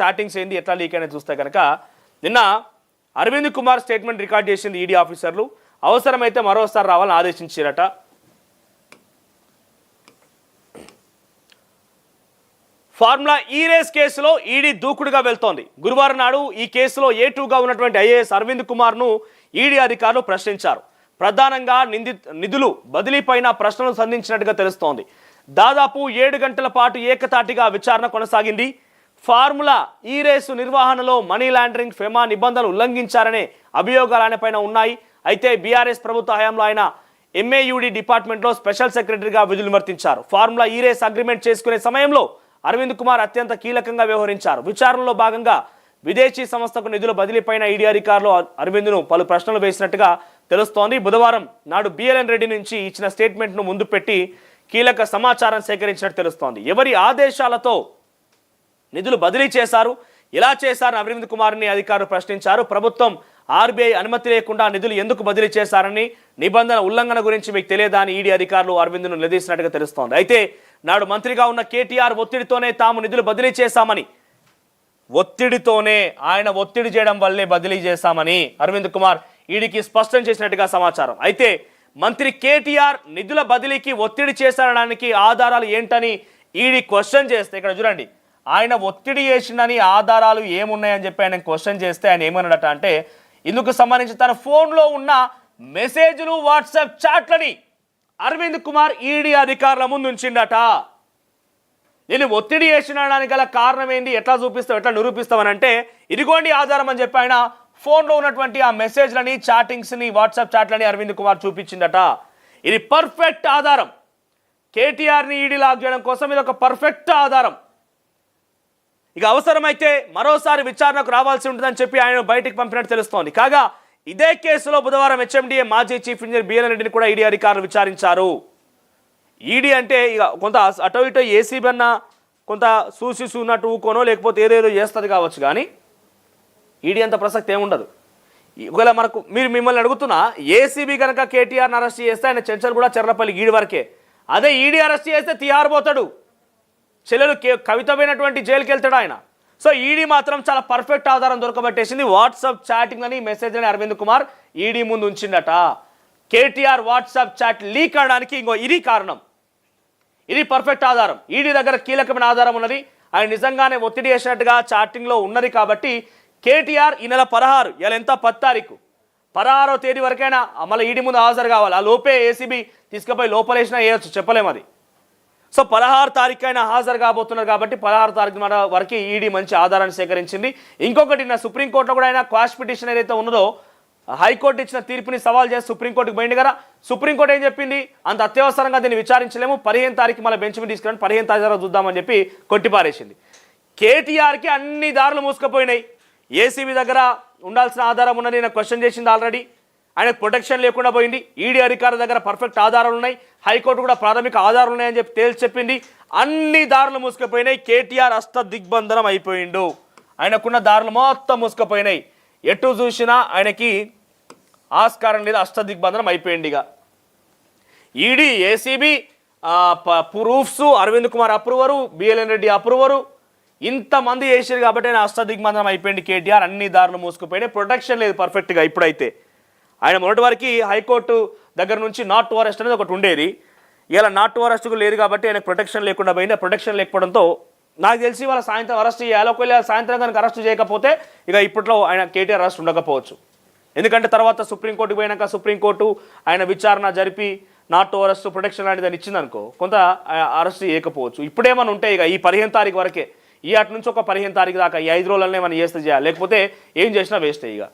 Chattings ఏంది ఎట్లా leak అనేది చూస్తే కనుక నిన్న అరవింద్ కుమార్ స్టేట్మెంట్ రికార్డ్ చేసింది ఈడీ ఆఫీసర్లు. అవసరమైతే మరోసారి రావాలని ఆదేశించారట. ఫార్ములా ఈ రేస్ కేసులో ఈడీ దూకుడుగా వెళ్తోంది. గురువారం నాడు ఈ కేసులో A2గా ఉన్నటువంటి ఐఏఎస్ అరవింద్ కుమార్ను ఈడీ అధికారులు ప్రశ్నించారు. ప్రధానంగా నిధులు బదిలీపైన ప్రశ్నలు సంధించినట్టుగా తెలుస్తోంది. దాదాపు 7 గంటల పాటు ఏకతాటిగా విచారణ కొనసాగింది. ఫార్ములా ఈ రేసు నిర్వహణలో మనీ లాండరింగ్, ఫెమా నిబంధనలు ఉల్లంఘించారనే అభియోగాలు ఆయన పైన ఉన్నాయి. అయితే బీఆర్ఎస్ ప్రభుత్వ హయాంలో ఆయన MAUD డిపార్ట్మెంట్లో స్పెషల్ సెక్రటరీగా విధులు నిర్వర్తించారు. ఫార్ములా ఈ రేస్ అగ్రిమెంట్ చేసుకునే సమయంలో అరవింద్ కుమార్ అత్యంత కీలకంగా వ్యవహరించారు. విచారణలో భాగంగా విదేశీ సంస్థకు నిధుల బదిలీపైన ఈడీ అధికారులు అరవింద్ను పలు ప్రశ్నలు వేసినట్టుగా తెలుస్తోంది. బుధవారం నాడు BLN రెడ్డి నుంచి ఇచ్చిన స్టేట్మెంట్ను ముందు పెట్టి కీలక సమాచారం సేకరించినట్టు తెలుస్తోంది. ఎవరి ఆదేశాలతో నిధులు బదిలీ చేశారు, ఎలా చేశారని అరవింద్ కుమార్ని అధికారులు ప్రశ్నించారు. ప్రభుత్వం RBI అనుమతి లేకుండా నిధులు ఎందుకు బదిలీ చేశారని, నిబంధన ఉల్లంఘన గురించి మీకు తెలియదా అని ఈడీ అధికారులు అరవింద్ను నిలదీసినట్టుగా తెలుస్తోంది. అయితే నాడు మంత్రిగా ఉన్న KTR ఒత్తిడితోనే తాము నిధులు బదిలీ చేశామని, ఆయన ఒత్తిడి చేయడం వల్లే బదిలీ చేశామని అరవింద్ కుమార్ ఈడీకి స్పష్టం చేసినట్టుగా సమాచారం. అయితే మంత్రి KTR నిధుల బదిలీకి ఒత్తిడి చేశారనడానికి ఆధారాలు ఏంటని ఈడీ క్వశ్చన్ చేస్తే, ఇక్కడ చూడండి, ఆయన ఒత్తిడి చేసిందని ఆధారాలు ఏమున్నాయని చెప్పి ఆయన క్వశ్చన్ చేస్తే ఆయన ఏమన్నాడట అంటే, ఇందుకు సంబంధించి తన ఫోన్లో ఉన్న మెసేజ్లు, వాట్సాప్ చాట్లని అరవింద్ కుమార్ ఈడీ అధికారుల ముందు ఉంచిండట. నేను ఒత్తిడి చేసినడానికి గల కారణం ఏంటి, ఎట్లా నిరూపిస్తామని అంటే, ఇదిగోండి ఆధారం అని చెప్పి ఆయన ఫోన్లో ఉన్నటువంటి ఆ మెసేజ్లని, చాటింగ్స్ని, వాట్సాప్ చాట్లని అరవింద్ కుమార్ చూపించిందట. ఇది పర్ఫెక్ట్ ఆధారం. KTRని ఈడీ లాక్ చేయడం కోసం ఇది ఒక పర్ఫెక్ట్ ఆధారం. ఇక అవసరమైతే మరోసారి విచారణకు రావాల్సి ఉంటుందని చెప్పి ఆయన బయటికి పంపినట్టు తెలుస్తోంది. కాగా ఇదే కేసులో బుధవారం HMDA మాజీ చీఫ్ ఇంజనీర్ BLN రెడ్డిని కూడా ఈడీ అధికారులు విచారించారు. ఈడీ అంటే ఇక కొంత అటో ఇటో ఏసీబీ అన్న కొంత ఉన్నట్టు ఊకోనో లేకపోతే ఏదేదో చేస్తుంది కావచ్చు, కానీ ఈడీ అంత ప్రసక్తి ఏముండదు. ఒకవేళ మిమ్మల్ని అడుగుతున్నా, ఏసీబీ కనుక KTRని అరెస్ట్ చేస్తే ఆయన చెంచల్ కూడా చెర్లపల్లి ఈడి వరకే. అదే ఈడీ అరెస్ట్ చేస్తే తిహార్ పోతాడు, చెల్లెలు కవిత పోయినటువంటి జైలుకి వెళ్తాడు ఆయన. సో ఈడీ మాత్రం చాలా పర్ఫెక్ట్ ఆధారం దొరకబట్టేసింది. వాట్సాప్ చాటింగ్ అని, మెసేజ్ అని అరవింద్ కుమార్ ఈడీ ముందు ఉంచిండట. KTR వాట్సాప్ చాట్ లీక్ అవడానికి ఇది కారణం. ఇది పర్ఫెక్ట్ ఆధారం. ఈడీ దగ్గర కీలకమైన ఆధారం ఉన్నది. ఆయన నిజంగానే ఒత్తిడి చేసినట్టుగా చాటింగ్లో ఉన్నది కాబట్టి KTR ఈ నెల 16, ఇలా ఎంత 10 తారీఖు, 16వ తేదీ వరకైనా మళ్ళీ ఈడీ ముందు హాజరు కావాలి. ఆ లోపే ఏసీబీ తీసుకుపోయి లోపలేసినా వేయచ్చు, చెప్పలేము అది. సో 16 తారీఖు అయినా హాజరు కాబోతున్నారు కాబట్టి 16 తారీఖు వరకు ఈడీ మంచి ఆధారాన్ని సేకరించింది. ఇంకొకటి, నా సుప్రీంకోర్టులో కూడా ఆయన క్వాష్ పిటిషన్ ఏదైతే ఉన్నదో, హైకోర్టు ఇచ్చిన తీర్పుని సవాల్ చేసి సుప్రీంకోర్టుకు పోయింది కదా. సుప్రీంకోర్టు ఏం చెప్పింది, అంత అత్యవసరంగా దీన్ని విచారించలేము, 15 తారీఖు మళ్ళీ బెంచ్ మీద తీసుకురండి, 15 తారీఖు చూద్దామని చెప్పి కొట్టిపారేసింది. KTRకి అన్ని దారులు మూసుకుపోయినాయి. ఏసీబీ దగ్గర ఉండాల్సిన ఆధారం ఉన్నది, నేను క్వశ్చన్ చేసింది ఆల్రెడీ. ఆయనకు ప్రొటెక్షన్ లేకుండా పోయింది. ఈడీ అధికారుల దగ్గర పర్ఫెక్ట్ ఆధారాలు ఉన్నాయి, హైకోర్టు కూడా ప్రాథమిక ఆధారాలు ఉన్నాయని చెప్పి తేల్చి చెప్పింది. అన్ని దారులు మూసుకుపోయినాయి. KTR అష్టదిగ్బంధనం అయిపోయిండు. ఆయనకున్న దారులు మొత్తం మూసుకుపోయినాయి. ఎటు చూసినా ఆయనకి ఆస్కారం లేదు, అష్టదిగ్బంధనం అయిపోయింది. ఇక ED, ACB proofs, Aravind Kumar approver, BLN Reddy approver, ఇంతమంది చేసారు కాబట్టి ఆయన అష్టదిగ్బంధనం అయిపోయింది. KTR అన్ని దారులు మూసుకుపోయినాయి. ప్రొటెక్షన్ లేదు పర్ఫెక్ట్గా. ఇప్పుడైతే ఆయన మొదటి వరకు హైకోర్టు దగ్గర నుంచి నాట్ టు అరెస్ట్ అనేది ఒకటి ఉండేది. ఇలా నాట్ టు అరెస్ట్ లేదు కాబట్టి ఆయనకు ప్రొటెక్షన్ లేకుండా పోయింది. ప్రొటెక్షన్ లేకపోవడంతో నాకు తెలిసి వాళ్ళ సాయంత్రం అరెస్ట్ చేయాలి. ఒకవేళ సాయంత్రం కనుక అరెస్ట్ చేయకపోతే ఇక ఇప్పట్లో ఆయన KTR అరెస్ట్ ఉండకపోవచ్చు. ఎందుకంటే తర్వాత సుప్రీంకోర్టుకు పోయినాక సుప్రీంకోర్టు ఆయన విచారణ జరిపి నాట్ టు అరెస్ట్, ప్రొటెక్షన్ లాంటిది అని ఇచ్చిందనుకో, కొంత అరెస్ట్ చేయకపోవచ్చు. ఇప్పుడేమన్నా ఉంటే ఇక ఈ 15 తారీఖు వరకే, ఈ అటు నుంచి ఒక 15 తారీఖు దాకా ఈ 5 రోజులనే మనం చేస్తే చేయాలి, లేకపోతే ఏం చేసినా వేస్ట్ ఇక.